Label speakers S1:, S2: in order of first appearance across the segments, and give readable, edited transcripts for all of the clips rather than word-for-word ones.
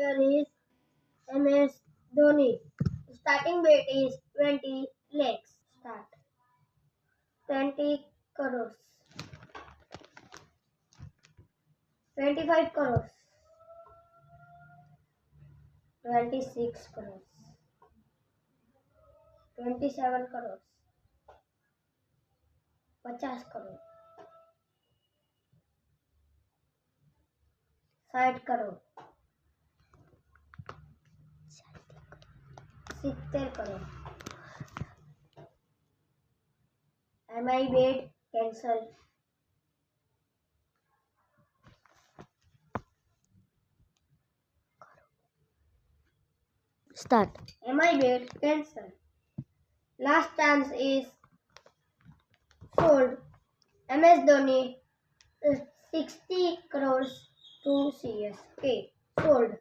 S1: player is MS Dhoni. Starting bet is 20 lakhs. Start. 20 crores. 25 crores. 26 crores. 27 crores. 50 crores. 60 crores. 70 crores. Am I bet cancel?
S2: Start.
S1: Am I bet cancel? Last chance is sold. MS Dhoni 60 crores to CSK. Sold.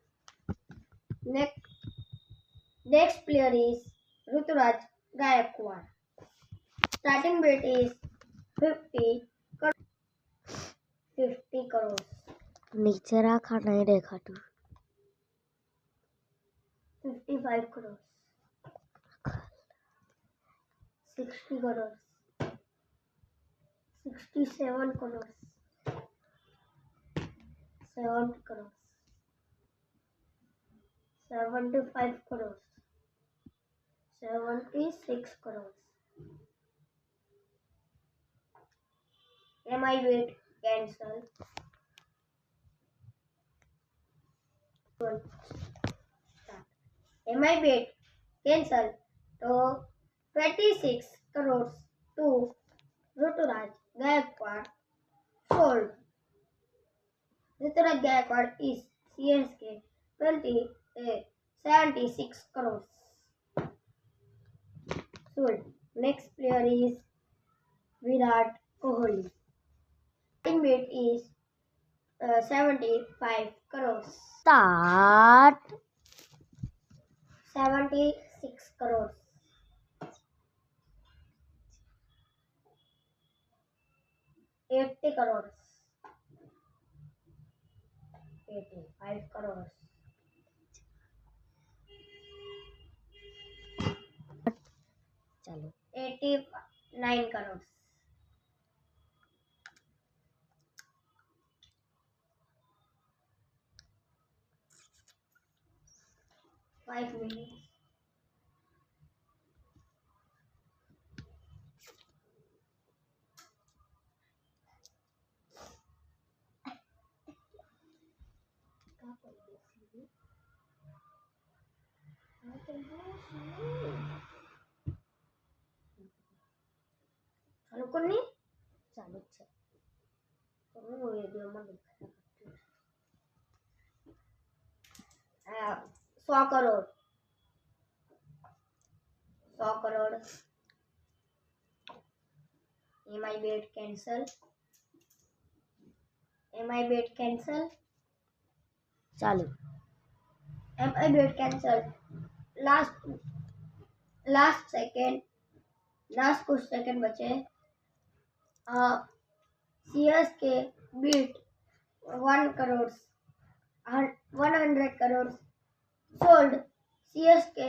S1: Next player is Ruturaj Gaikwad. Starting bet is 50 crores. 50 crores.
S2: नीचे रखा नहीं देखा तू
S1: 55 crores. 60 crores. 67 crores. 70 crores. 75 crores. 76 crores. Am I bet cancel? Am I bet cancel? So 26 crores to Ruturaj Gaikwad. Sold. Ruturaj Gaikwad is CSK 76 crores. Sold. Next player is Virat Kohli. Starting bet is 75 crores.
S2: Start.
S1: 76 crores. 80 crores. 85 crores.
S2: चलो
S1: 89 crores. 5 minutes. ચાલુ કોની
S2: ચાલુ છે
S1: હું વિડીયોમાં દેખાડું 100 crore 100 crore Am I bet cancel? Am I bet cancel?
S2: ચાલુ
S1: Am I bet cancel? Last second last कुछ सेकंड बचे CSK beat 1 crores 100 crores sold CSK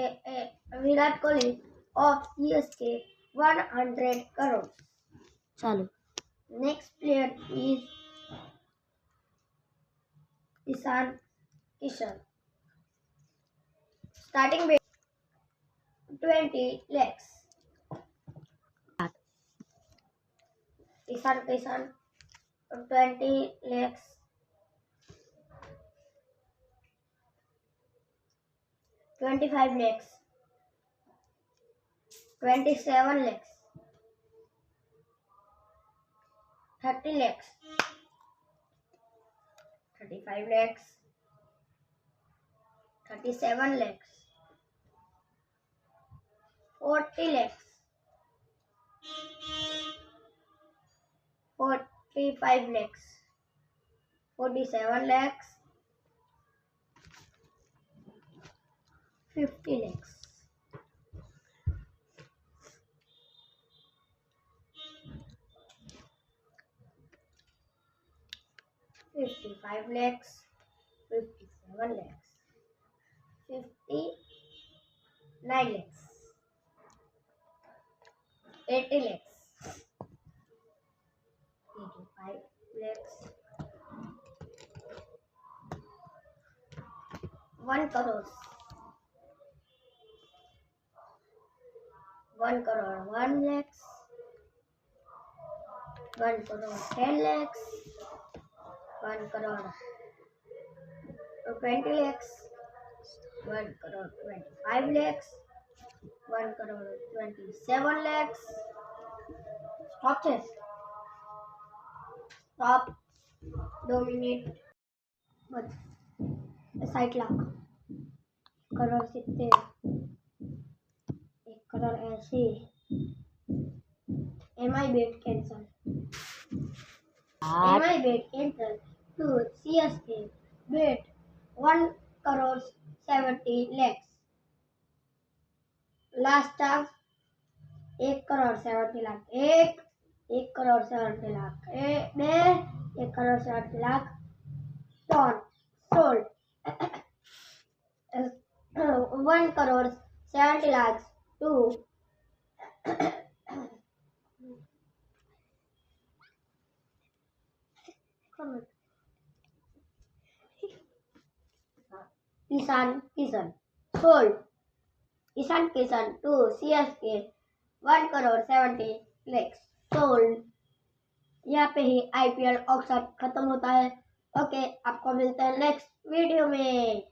S1: Virat Kohli of CSK 100 crores.
S2: ચાલુ
S1: Next player is Ishan Kishan. Starting bet 20 lakhs. Ishan Kishan 20 lakhs. 25 lakhs. 27 lakhs. 30 lakhs. 35 lakhs. 37 lakhs. 40 lakhs. 45 lakhs. 47 lakhs. 50 lakhs. 55 lakhs. 57 lakhs. 59 lakhs, 80 lakhs, 85 lakhs, 1 crore, 1 crore 1 lakhs, 1 crore 10 lakhs, 1 crore 20 lakhs, 1 crore 25 lakhs, 1 crore 27 lakhs. Stop this. Stop. 2 minutes. बस 60 lakh, 1 crore 70, 1 crore 80. MI bet cancel. MI bet cancel to CSK bet 1 crore 70 lakhs. Last chance 1 crore 70 lakh. 1 crore 70 lakh. 1 crore 70 lakh. Torn. Sold. 1 crore 70 lakhs to Ishan Kishan. Sold. Ishan Kishan to CSK 1 crore 70 lakhs. Sold. यहाँ पे ही IPL auction खत्म होता है। Okay, आपको मिलते हैं next video में।